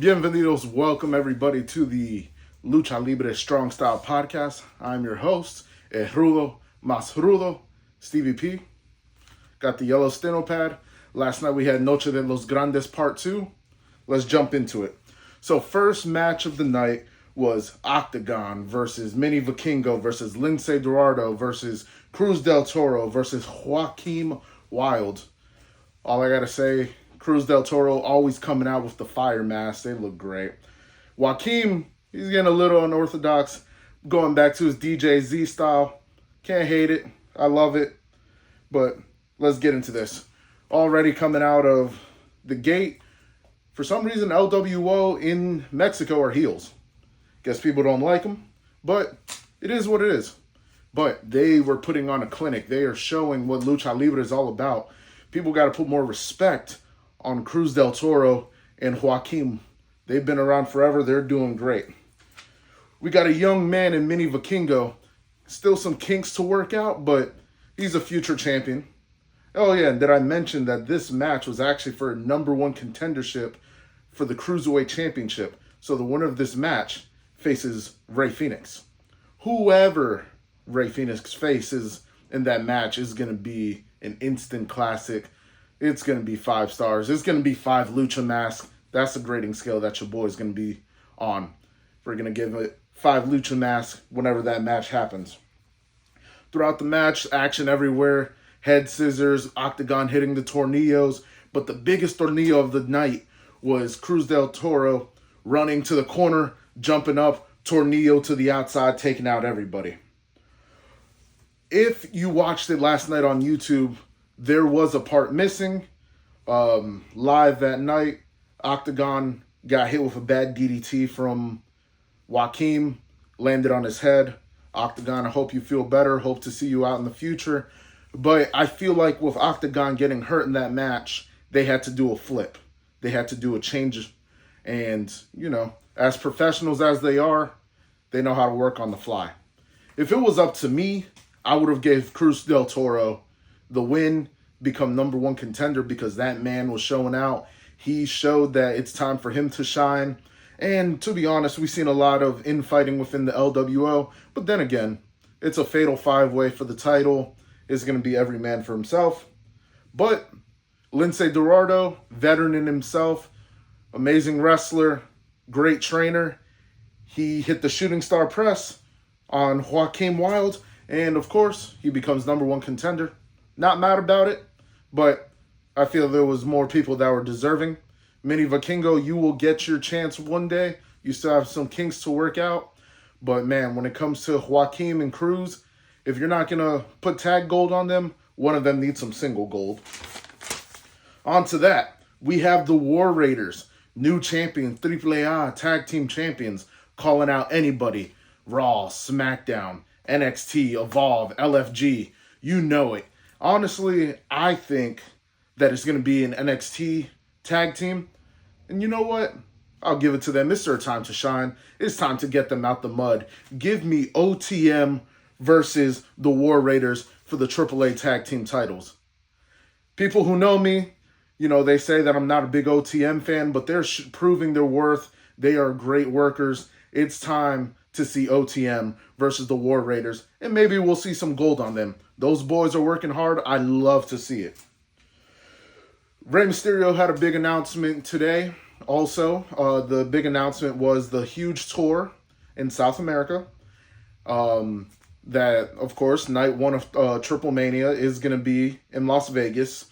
Bienvenidos, welcome everybody to the Lucha Libre Strong Style Podcast. I'm your host, El Rudo Más Rudo, Stevie P. Got the yellow steno pad. Last night we had Noche de los Grandes Part 2. Let's jump into it. So first match of the night was Octagon versus Mini Vikingo versus Lince Dorado versus Cruz del Toro versus Joaquim Wilde. All I gotta say, Cruz del Toro always coming out with the fire mask. They look great. Joaquim, he's getting a little unorthodox, going back to his DJ Z style. Can't hate it. I love it. But let's get into this. Already coming out of the gate, for some reason, LWO in Mexico are heels. Guess people don't like them, but it is what it is. But they were putting on a clinic. They are showing what Lucha Libre is all about. People got to put more respect on Cruz del Toro and Joaquim. They've been around forever. They're doing great. We got a young man in Mini Vikingo. Still some kinks to work out, but he's a future champion. Oh yeah, and did I mention that this match was actually for a #1 contendership for the Cruiserweight Championship. So the winner of this match faces Rey Fenix. Whoever Rey Fenix faces in that match is going to be an instant classic. It's going to be 5 stars. It's going to be 5 lucha masks. That's the grading scale that your boy is going to be on. We're going to give it 5 lucha masks whenever that match happens. Throughout the match, action everywhere. Head scissors, Octagon hitting the tornillos. But the biggest tornillo of the night was Cruz del Toro running to the corner, jumping up, tornillo to the outside, taking out everybody. If you watched it last night on YouTube, there was a part missing. Live that night, Octagon got hit with a bad DDT from Joaquim, landed on his head. Octagon, I hope you feel better. Hope to see you out in the future. But I feel like with Octagon getting hurt in that match, they had to do a flip. They had to do a change. And, as professionals as they are, they know how to work on the fly. If it was up to me, I would have gave Cruz del Toro the win, become #1 contender, because that man was showing out. He showed that it's time for him to shine. And to be honest, we've seen a lot of infighting within the LWO. But then again, it's a fatal 5-way for the title. It's going to be every man for himself. But Lince Dorado, veteran in himself, amazing wrestler, great trainer. He hit the shooting star press on Joaquim Wilde. And of course, he becomes #1 contender. Not mad about it, but I feel there was more people that were deserving. Mini Vikingo, you will get your chance one day. You still have some kinks to work out. But man, when it comes to Joaquim and Cruz, if you're not going to put tag gold on them, one of them needs some single gold. On to that, we have the War Raiders, new champion, AAA tag team champions, calling out anybody. Raw, SmackDown, NXT, Evolve, LFG, you know it. Honestly, I think that it's going to be an NXT tag team. And you know what? I'll give it to them. It's their time to shine. It's time to get them out the mud. Give me OTM versus the War Raiders for the AAA tag team titles. People who know me, they say that I'm not a big OTM fan, but they're proving their worth. They are great workers. It's time to see OTM versus the War Raiders, and maybe we'll see some gold on them. Those boys are working hard. I love to see it. Rey Mysterio had a big announcement today. Also, the big announcement was the huge tour in South America. That, of course, night 1 of Triple Mania is going to be in Las Vegas,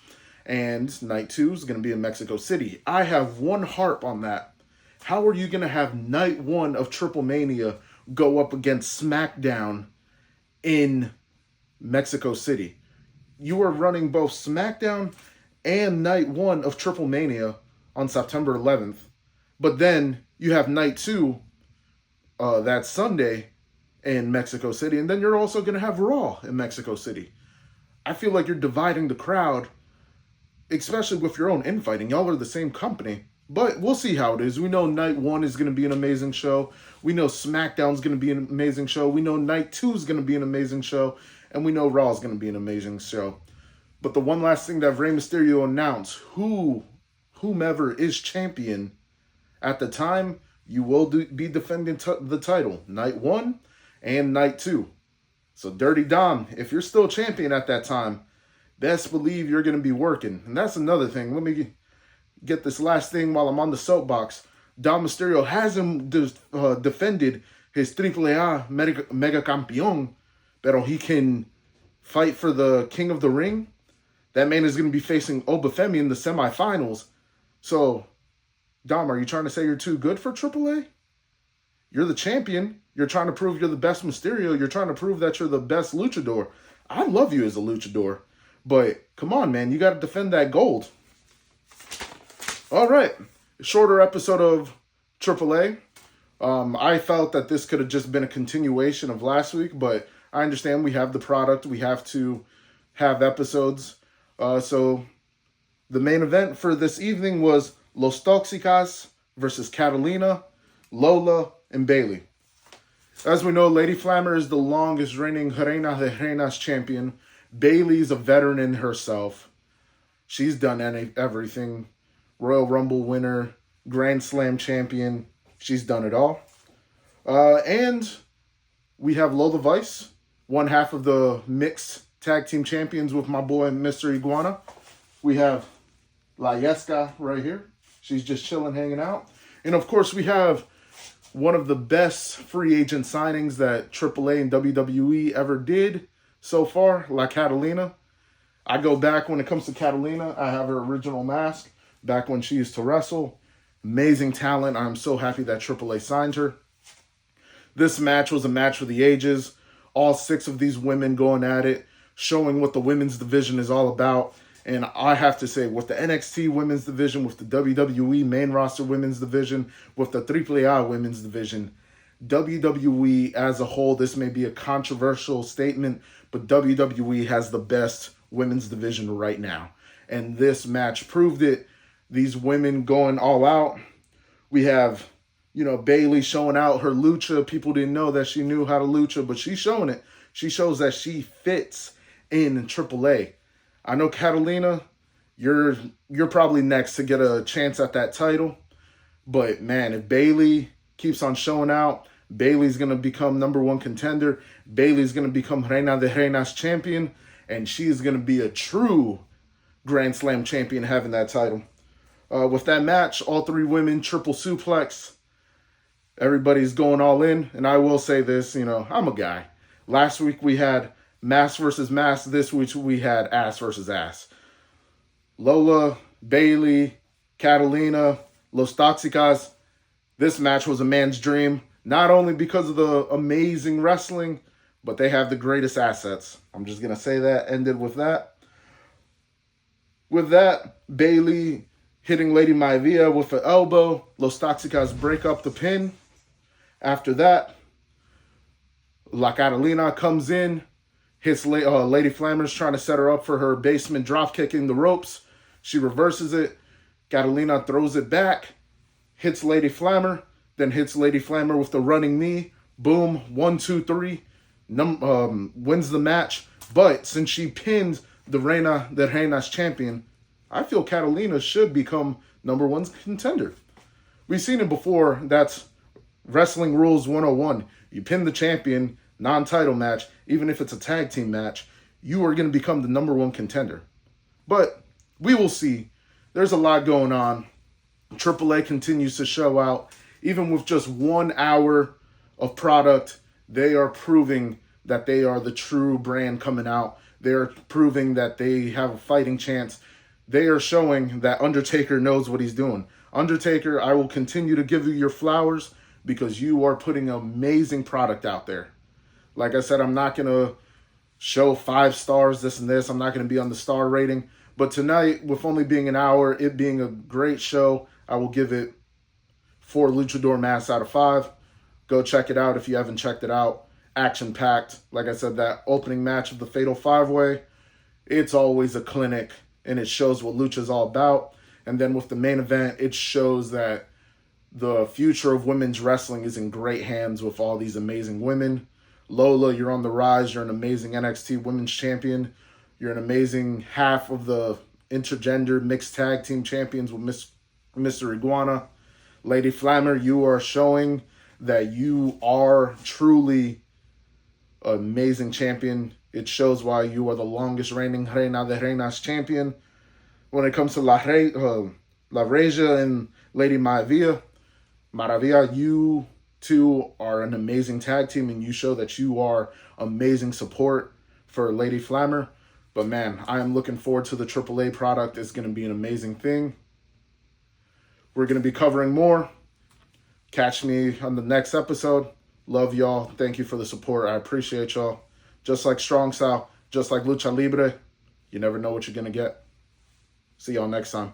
and night 2 is going to be in Mexico City. I have one harp on that. How are you going to have night 1 of Triple Mania go up against SmackDown in Mexico City? You are running both SmackDown and night 1 of Triple Mania on September 11th. But then you have night 2, that Sunday, in Mexico City. And then you're also going to have Raw in Mexico City. I feel like you're dividing the crowd, especially with your own infighting. Y'all are the same company. But we'll see how it is. We know night 1 is going to be an amazing show. We know SmackDown's going to be an amazing show. We know night 2 is going to be an amazing show. And we know Raw is going to be an amazing show. But the one last thing that Rey Mysterio announced, whomever is champion At the time, you will be defending the title, night 1 and night 2. So Dirty Dom, if you're still champion at that time, best believe you're going to be working. And that's another thing. Let me get this last thing while I'm on the soapbox. Dom Mysterio hasn't defended his AAA Mega Campeón, but he can fight for the King of the Ring. That man is going to be facing Obafemi in the semifinals. So, Dom, are you trying to say you're too good for AAA? You're the champion. You're trying to prove you're the best Mysterio. You're trying to prove that you're the best luchador. I love you as a luchador. But, come on, man. You got to defend that gold. All right. Shorter episode of AAA. I felt that this could have just been a continuation of last week, but I understand we have the product. We have to have episodes. So the main event for this evening was Los Toxicas versus Catalina, Lola, and Bailey. As we know, Lady Flammer is the longest reigning Reina de Reinas champion. Bailey's a veteran in herself. She's done everything. Royal Rumble winner, Grand Slam champion. She's done it all. And we have Lola Vice, one half of the mixed tag team champions with my boy, Mr. Iguana. We have La Yesca right here. She's just chilling, hanging out. And of course, we have one of the best free agent signings that AAA and WWE ever did so far, La Catalina. I go back when it comes to Catalina. I have her original mask back when she used to wrestle. Amazing talent. I'm so happy that AAA signed her. This match was a match for the ages. All 6 of these women going at it, showing what the women's division is all about. And I have to say, with the NXT women's division, with the WWE main roster women's division, with the AAA women's division, WWE as a whole, this may be a controversial statement, but WWE has the best women's division right now. And this match proved it. These women going all out. We have, Bailey showing out her lucha. People didn't know that she knew how to lucha, but she's showing it. She shows that she fits in AAA. I know, Catalina, you're probably next to get a chance at that title. But, man, if Bailey keeps on showing out, Bailey's going to become number 1 contender. Bailey's going to become Reina de Reinas champion. And she's going to be a true Grand Slam champion having that title. With that match, all 3 women, triple suplex. Everybody's going all in. And I will say this, I'm a guy. Last week we had mass versus mass. This week we had ass versus ass. Lola, Bailey, Catalina, Los Toxicas. This match was a man's dream. Not only because of the amazing wrestling, but they have the greatest assets. I'm just going to say that. Ended with that. With that, Bailey hitting Lady Maivia with an elbow. Los Toxicas break up the pin. After that, La Catalina comes in, hits Lady Flammer's trying to set her up for her basement drop kicking the ropes. She reverses it. Catalina throws it back, hits Lady Flammer, then hits Lady Flammer with the running knee. Boom, 1, 2, 3, wins the match. But since she pinned the Reina de Reinas champion, I feel Catalina should become number 1 contender. We've seen it before. That's Wrestling Rules 101. You pin the champion, non-title match, even if it's a tag team match, you are going to become the number 1 contender. But we will see. There's a lot going on. AAA continues to show out. Even with just 1 hour of product, they are proving that they are the true brand coming out. They're proving that they have a fighting chance. They are showing that Undertaker knows what he's doing. Undertaker, I will continue to give you your flowers because you are putting an amazing product out there. Like I said, I'm not going to show 5 stars, this and this. I'm not going to be on the star rating. But tonight, with only being an hour, it being a great show, I will give it 4 luchador masks out of 5. Go check it out if you haven't checked it out. Action-packed. Like I said, that opening match of the Fatal 5-Way, it's always a clinic, and it shows what lucha is all about. And then with the main event, it shows that the future of women's wrestling is in great hands with all these amazing women. Lola, you're on the rise. You're an amazing NXT Women's Champion. You're an amazing half of the intergender mixed tag team champions with Mr. Iguana. Lady Flammer, you are showing that you are truly an amazing champion. It shows why you are the longest reigning Reina de Reinas champion. When it comes to La Regia and Lady Maravilla, you two are an amazing tag team, and you show that you are amazing support for Lady Flammer. But man, I am looking forward to the AAA product. It's going to be an amazing thing. We're going to be covering more. Catch me on the next episode. Love y'all. Thank you for the support. I appreciate y'all. Just like Strong Style, just like Lucha Libre, you never know what you're going to get. See y'all next time.